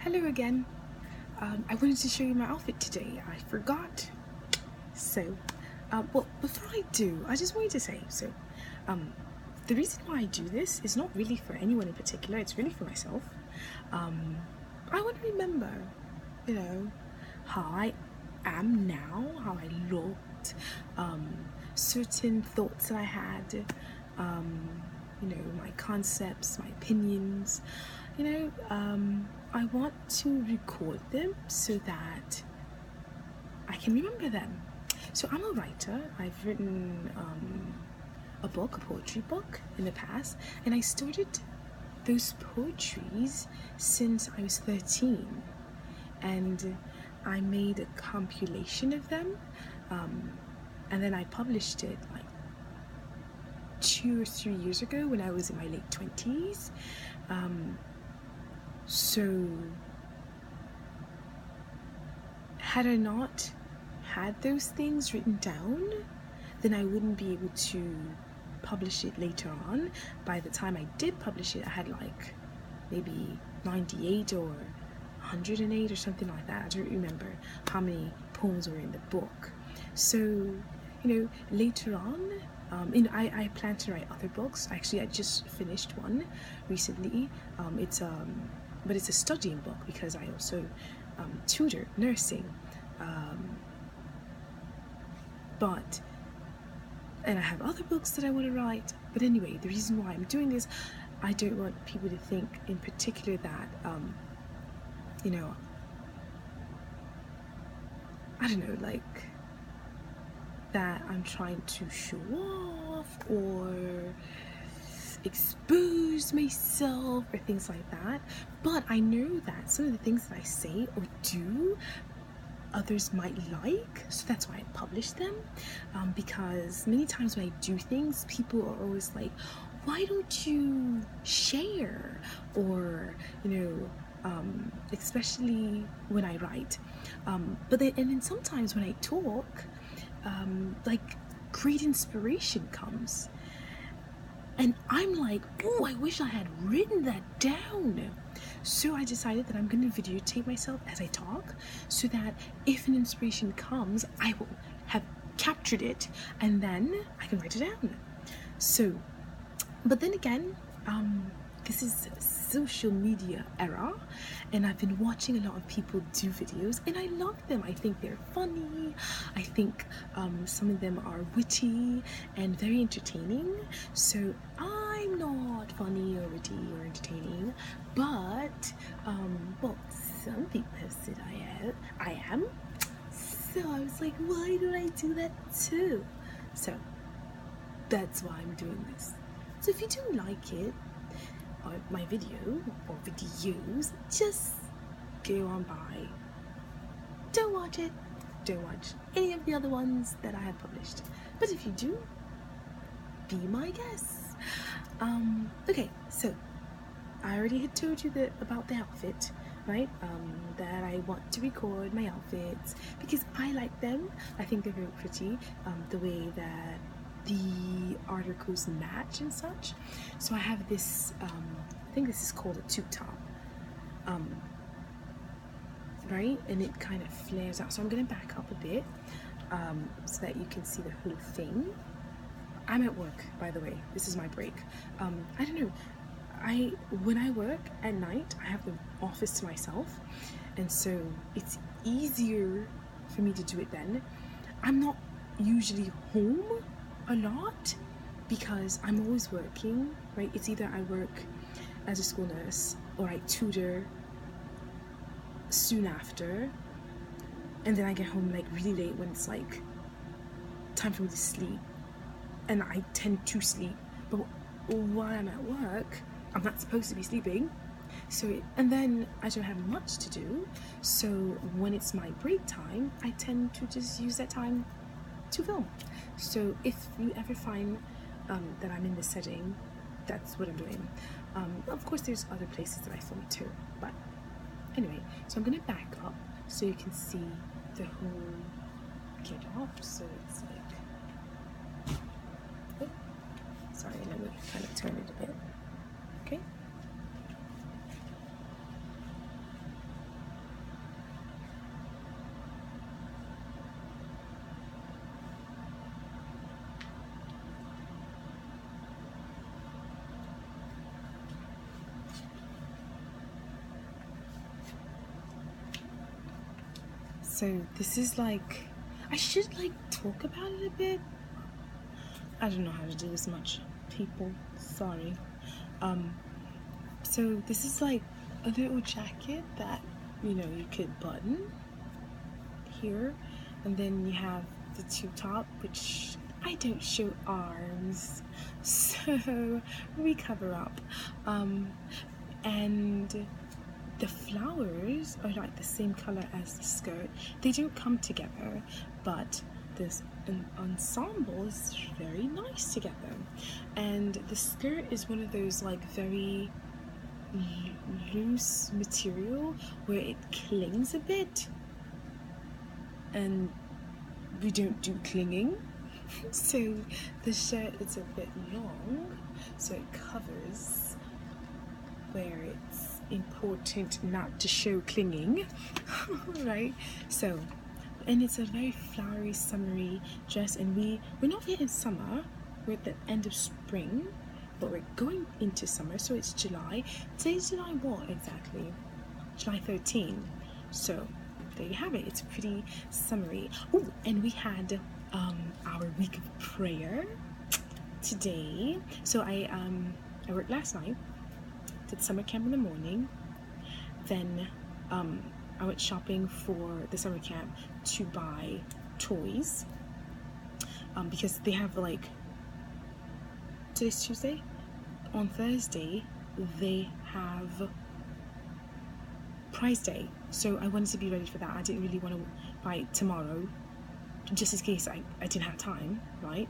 Hello again. I wanted to show you my outfit today. I forgot. Well, before I do, I just wanted to say, the reason why I do this is not really for anyone in particular. It's really for myself. I want to remember, how I am now, how I looked, certain thoughts that I had, my concepts, my opinions. I want to record them so that I can remember them. So I'm a writer. I've written a poetry book in the past, and I started those poetries since I was 13, and I made a compilation of them, and then I published it like 2 or 3 years ago when I was in my late 20s. So had I not had those things written down, then I wouldn't be able to publish it later on. By the time I did publish it, I had like maybe 98 or 108 or something like that. I don't remember how many poems were in the book. So, later on, I plan to write other books. Actually, I just finished one recently. But it's a studying book because I also tutor nursing. And I have other books that I want to write. But anyway, the reason why I'm doing this, I don't want people to think in particular that, I don't know, like, that I'm trying to show off or expose myself or things like that. But I know that some of the things that I say or do others might like, so that's why I publish them, because many times when I do things, people are always like, why don't you share? Or especially when I write, and then sometimes when I talk, like, great inspiration comes, and I'm like, oh, I wish I had written that down. So I decided that I'm going to videotape myself as I talk, so that if an inspiration comes, I will have captured it and then I can write it down. So, but then again, this is social media era, and I've been watching a lot of people do videos, and I love them. I think they're funny. I think some of them are witty and very entertaining. So I'm not funny or witty or entertaining, but well, some people have said I am. So I was like, why don't I do that too? So that's why I'm doing this. So if you do like it, or my video or videos, just go on by. Don't watch it. Don't watch any of the other ones that I have published. But if you do, be my guest. Okay, so I already had told you about the outfit, right? That I want to record my outfits because I like them. I think they're very pretty. The way that the articles match and such. So I have this, I think this is called a tube top, right? And it kind of flares out. So I'm going to back up a bit so that you can see the whole thing. I'm at work, by the way. This is my break. I don't know. When I work at night, I have the office to myself, and so it's easier for me to do it then. I'm not usually home a lot because I'm always working, right? It's either I work as a school nurse or I tutor soon after, and then I get home like really late when it's like time for me to sleep, and I tend to sleep, but while I'm at work, I'm not supposed to be sleeping. So, and then I don't have much to do, so when it's my break time, I tend to just use that time to film. So if you ever find that I'm in this setting, that's what I'm doing. Of course there's other places that I film too, but anyway, so I'm gonna back up so you can see the whole get off. So it's like, oh, sorry, let me kind of turn it a bit. Okay. So this is like, I should like talk about it a bit. I don't know how to do this much, people, sorry. So this is like a little jacket that, you know, you could button here, and then you have the tube top, which I don't show arms, so we cover up. And the flowers are like the same color as the skirt. They don't come together, but this ensemble is very nice together. And the skirt is one of those like very loose material where it clings a bit, and we don't do clinging. So the shirt is a bit long, so it covers where it's important not to show clinging. Right? So, and it's a very flowery, summery dress, and we're not yet in summer, we're at the end of spring, but we're going into summer, so it's July. Today's July what exactly? July 13. So there you have it. It's pretty summery. Oh, and we had our week of prayer today. So I worked last night, did summer camp in the morning, then I went shopping for the summer camp to buy toys, because they have like, today's Tuesday, on Thursday they have prize day, so I wanted to be ready for that. I didn't really want to buy it tomorrow, just in case I didn't have time, right?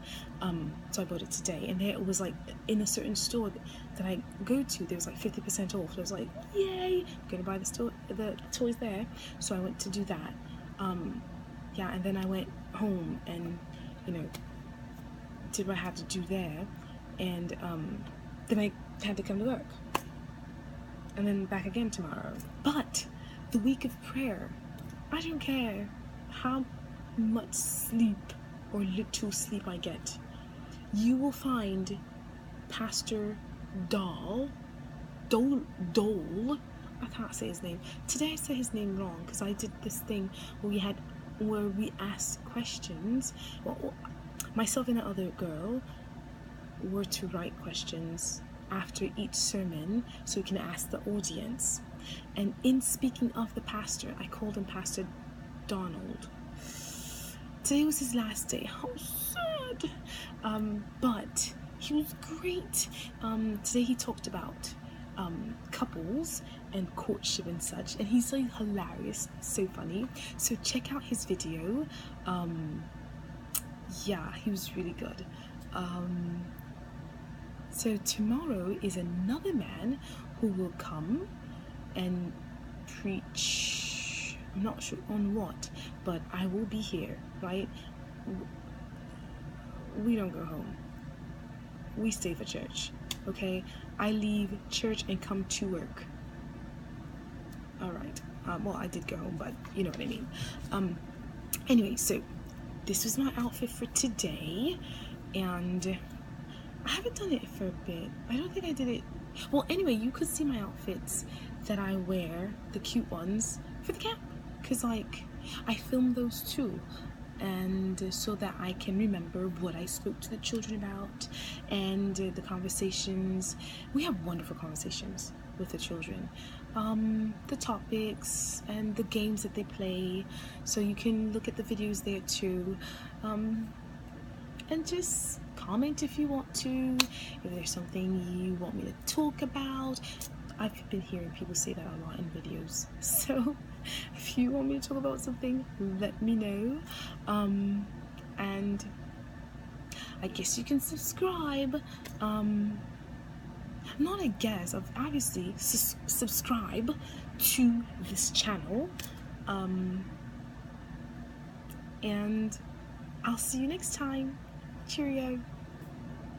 So I bought it today, and there it was like in a certain store that I go to, there was like 50% off. So I was like, yay, I'm gonna buy the toys there. So I went to do that. Yeah, and then I went home and, you know, did what I had to do there, and then I had to come to work, and then back again tomorrow. But the week of prayer, I don't care how much sleep or little sleep I get, you will find Pastor Dole, I can't say his name. Today I say his name wrong because I did this thing where we asked questions. Well, myself and the other girl were to write questions after each sermon so we can ask the audience. And in speaking of the pastor, I called him Pastor Donald. Today was his last day. How sad. But he was great. Today he talked about couples and courtship and such, and he's so hilarious, so funny. So check out his video. Yeah, he was really good. So tomorrow is another man who will come and preach. I'm not sure on what, but I will be here, right? We don't go home. We stay for church, okay? I leave church and come to work. All right. Well, I did go home, but you know what I mean. Anyway, so this was my outfit for today, and I haven't done it for a bit. I don't think I did it. Well, anyway, you could see my outfits that I wear, the cute ones, for the camp, because like I filmed those too, and so that I can remember what I spoke to the children about, and the conversations. We have wonderful conversations with the children, the topics and the games that they play, so you can look at the videos there too, and just comment if you want to, if there's something you want me to talk about. I've been hearing people say that a lot in videos, so if you want me to talk about something, let me know. And I guess you can subscribe. Not I guess, obviously subscribe to this channel, and I'll see you next time. Cheerio.